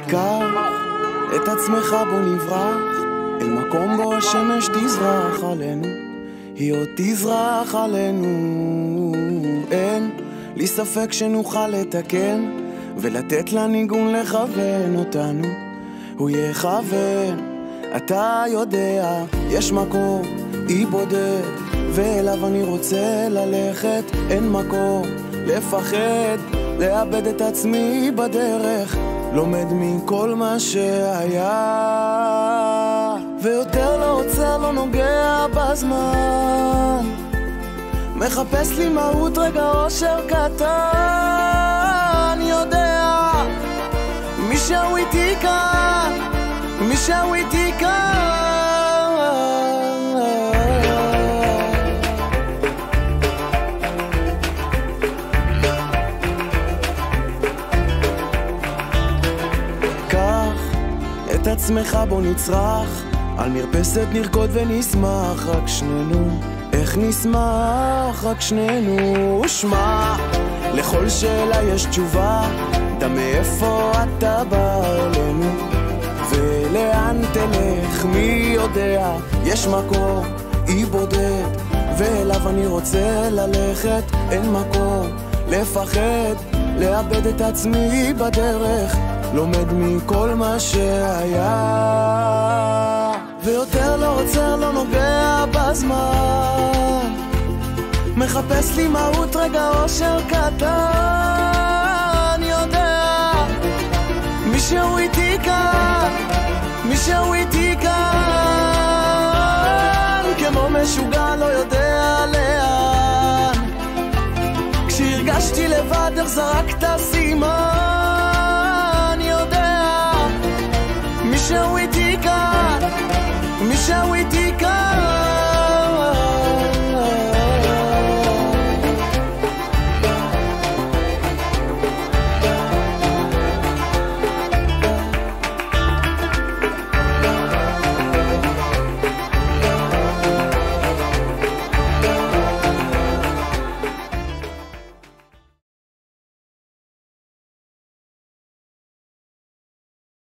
קח את עצמך בוא נברח אל מקום בו השמש תזרח עלינו, היא עוד תזרח עלינו. אין לי ספק שנוכל לתקן ולתת לניגון לכוון אותנו, הוא יכוון. אתה יודע יש מקום אי בודד ואליו אני רוצה ללכת, אין מקום לפחד לאבד את עצמי בדרך, לומד מכל מה שהיה ויותר לא עוצר, לא נוגע בזמן, מחפש לי מהות רגע אושר קטן. יודע מישהו איתי כאן, מישהו איתי כאן. קח את עצמך בוא נצרח על מרפסת נרקוד ונשמח רק שנינו, איך נשמח רק שנינו. ושמע לכל שאלה יש תשובה, אתה מאיפה אתה בא אלינו ולאן תלך מי יודע, יש מקום אי בודד ואליו אני רוצה ללכת, אין מקום לפחד לאבד את עצמי בדרך, לומד מכל מה שהיה ויותר לא עוצר, לא נוגע בזמן, מחפש לי מהות רגע אושר קטן. יודע מישהו איתי כאן, מישהו איתי כאן, כמו משוגע לא יודע לאן, כשהרגשתי לבד איך זרקת סימן. יודע מישהו איתי כאן, מישהו איתי כאן.